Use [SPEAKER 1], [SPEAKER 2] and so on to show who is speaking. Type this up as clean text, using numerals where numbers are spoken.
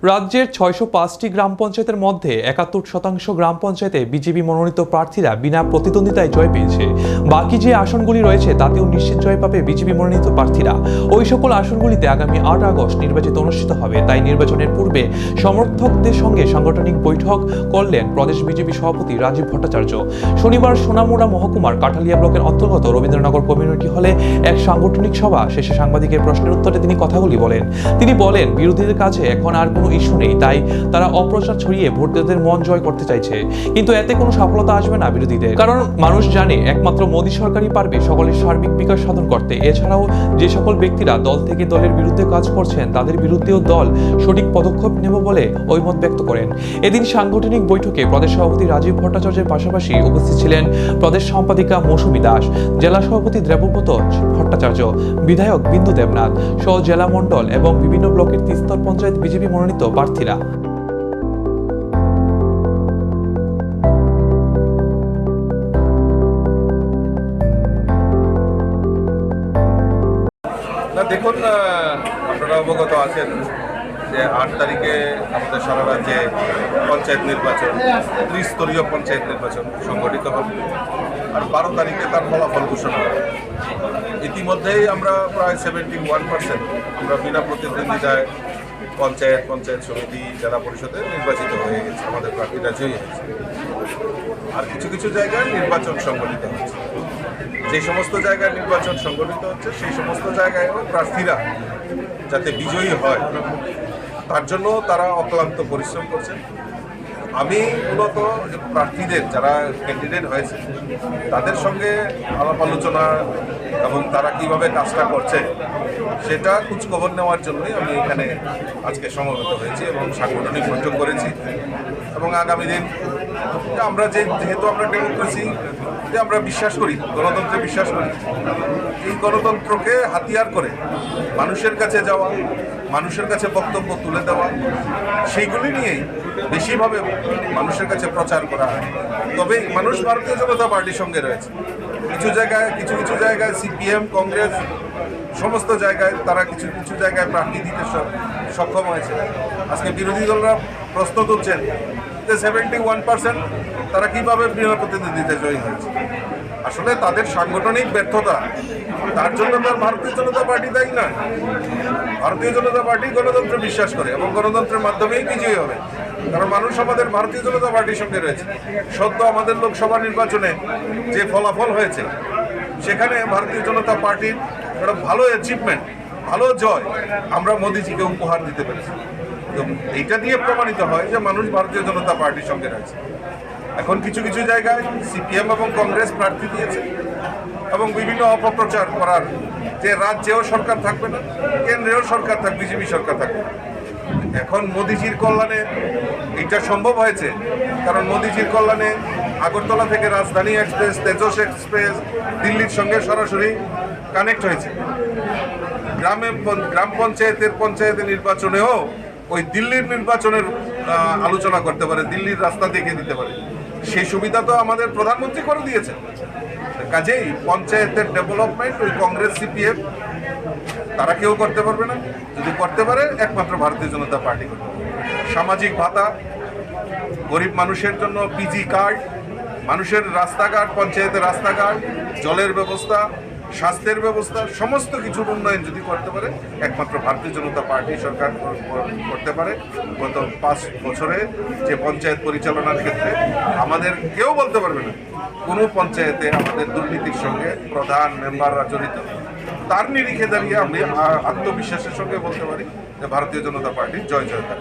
[SPEAKER 1] রাজ্যের ৬০৫টি গ্রাম পঞ্চায়েতের মধ্যে ৭১% গ্রাম পঞ্চায়েতে বিজেপি মনোনীত প্রার্থীরা বিনা প্রতিদ্বন্দ্বিতায় জয় পেয়েছে। বাকি যে আসনগুলি রয়েছে তাতেও নিশ্চিত জয় পাবে বিজেপি মনোনীত প্রার্থীরা। ওই সকল আসনগুলিতে আগামী ৮ আগস্ট নির্বাচন অনুষ্ঠিত হবে। তাই নির্বাচনের পূর্বে সমর্থকদের সঙ্গে সাংগঠনিক বৈঠক করলেন প্রদেশ বিজেপি সভাপতি রাজীব ভট্টাচার্য। শনিবার সোনামুড়া মহকুমার কাঠালিয়া ব্লকের অন্তর্গত রবীন্দ্রনগর কমিউনিটি হলে এক সাংগঠনিক সভা শেষে সাংবাদিকের প্রশ্নের উত্তরে তিনি কথাগুলি বলেন। তিনি বলেন, বিরোধীদের কাছে এখন আর কোনো ইস্যু নেই, তাই তারা অপ্রচার ছড়িয়ে ভোটারদের মন জয় করতে চাইছে। কিন্তু এতে কোনো সফলতা আসবে না বিরোধীদের, কারণ মানুষ জানে একমাত্র মোদী সরকারই পারবে সকলের সার্বিক বিকাশ সাধন করতে। এছাড়াও যে সকল ব্যক্তিরা দল থেকে দলের বিরুদ্ধে কাজ করছেন তাদের বিরুদ্ধেও দল সঠিক পদক্ষেপ নেবে বলে ঐমত ব্যক্ত করেন। এদিন সাংগঠনিক বৈঠকে প্রদেশ সভাপতি রাজীব ভট্টাচার্যের পাশাপাশি উপস্থিত ছিলেন প্রদেশ সম্পাদিকা মৌসুমী দাস, জেলা সভাপতি দেবব্রত ভট্টাচার্য, বিধায়ক বিন্দু দেবনাথ সহ জেলা মণ্ডল এবং বিভিন্ন ব্লকের তিস্তর পঞ্চায়েত বিজেপি মনোনীত প্রার্থীরা।
[SPEAKER 2] দেখুন, আপনারা অবগত আছেন যে ৮ তারিখে আমাদের সারা রাজ্যে পঞ্চায়েত নির্বাচন, ত্রিস্তরীয় পঞ্চায়েত নির্বাচন সংগঠিত হবে আর ১২ তারিখে তার ফলাফল ঘোষণা হবে। ইতিমধ্যেই আমরা প্রায় 71% আমরা বিনা প্রতিদ্বন্দ্বিতায় পঞ্চায়েত সমিতি জেলা পরিষদে নির্বাচিত হয়ে গেছে, আমাদের প্রার্থীরা জয়ী হয়েছে। আর কিছু কিছু জায়গায় নির্বাচন সংগঠিত হচ্ছে। যে সমস্ত জায়গায় নির্বাচন সংগঠিত হচ্ছে সেই সমস্ত জায়গায়ও প্রার্থীরা যাতে বিজয়ী হয় তার জন্য তারা অক্লান্ত পরিশ্রম করছেন। আমি মূলত প্রার্থীদের যারা ক্যান্ডিডেট হয়েছে তাদের সঙ্গে আলাপ আলোচনা এবং তারা কিভাবে কাজটা করছে সেটা খোঁজখবর নেওয়ার জন্যই আমি এখানে আজকে সমবেত হয়েছি এবং সাংগঠনিক বৈঠক করেছি। এবং আগামী দিন আমরা যেহেতু আমরা ডেমোক্রেসি যে আমরা বিশ্বাস করি, গণতন্ত্রে বিশ্বাস করি, এই গণতন্ত্রকে হাতিয়ার করে মানুষের কাছে যাওয়া, মানুষের কাছে বক্তব্য তুলে দেওয়া, সেইগুলি নিয়েই বেশিভাবে মানুষের কাছে প্রচার করা হয়। তবে মানুষ ভারতীয় জনতা পার্টির সঙ্গে রয়েছে। কিছু কিছু জায়গায় সিপিএম, কংগ্রেস সমস্ত জায়গায় তারা কিছু কিছু জায়গায় প্রার্থী দিতে সক্ষম হয়েছে। আজকে বিরোধী দলরা প্রশ্ন তুলছেন যে 71% তারা কীভাবে বিনা প্রতিদ্বন্দ্বিতায় জয়ী হয়েছে। আসলে তাদের সাংগঠনিক ব্যর্থতা, তার জন্য তার ভারতীয় জনতা পার্টি দায়ী নয়। ভারতীয় জনতা পার্টি গণতন্ত্রে বিশ্বাস করে এবং গণতন্ত্রের মাধ্যমেই বিজয়ী হবে, কারণ মানুষ আমাদের ভারতীয় জনতা পার্টির সঙ্গে রয়েছে। সদ্য আমাদের লোকসভা নির্বাচনে যে ফলাফল হয়েছে সেখানে ভারতীয় জনতা পার্টির একটা ভালো অ্যাচিভমেন্ট, ভালো জয় আমরা মোদিজিকে উপহার দিতে পেরেছি। এইটা দিয়ে প্রমাণিত হয় যে মানুষ ভারতীয় জনতা পার্টির সঙ্গে রয়েছে। এখন কিছু কিছু জায়গায় সিপিএম এবং কংগ্রেস প্রার্থী দিয়েছে এবং বিভিন্ন অপপ্রচার করার যে রাজ্যেও সরকার থাকবে না, কেন্দ্রেও সরকার থাকবে, বিজেপি সরকার থাকবে। এখন মোদিজির কল্যাণে এটা সম্ভব হয়েছে, কারণ মোদিজির কল্যাণে আগরতলা থেকে রাজধানী এক্সপ্রেস, তেজস এক্সপ্রেস দিল্লির সঙ্গে সরাসরি কানেক্ট হয়েছে। গ্রাম পঞ্চায়েতের নির্বাচনেও ওই দিল্লির নির্বাচনের আলোচনা করতে পারে, দিল্লির রাস্তা দেখিয়ে দিতে পারে। সেই সুবিধা তো আমাদের প্রধানমন্ত্রী করে দিয়েছে। কাজেই পঞ্চায়েতের ডেভেলপমেন্ট ওই কংগ্রেস, সিপিএম তারা কেউ করতে পারবে না। যদি করতে পারে একমাত্র ভারতীয় জনতা পার্টি করতে পারে। সামাজিক ভাতা, গরিব মানুষের জন্য পিজি কার্ড, মানুষের রাস্তাঘাট, পঞ্চায়েতের রাস্তাঘাট, জলের ব্যবস্থা, স্বাস্থ্যের ব্যবস্থা, সমস্ত কিছুর উন্নয়ন যদি করতে পারে একমাত্র ভারতীয় জনতা পার্টি সরকার করতে পারে। গত 5 বছরে যে পঞ্চায়েত পরিচালনার ক্ষেত্রে আমাদের কেউ বলতে পারবে না কোনো পঞ্চায়েতে আমাদের দুর্নীতির সঙ্গে প্রধান মেম্বাররা জড়িত। তার নিরিখে দাঁড়িয়ে আমি আত্মবিশ্বাসের সঙ্গে বলতে পারি যে ভারতীয় জনতা পার্টির জয় জয়কার।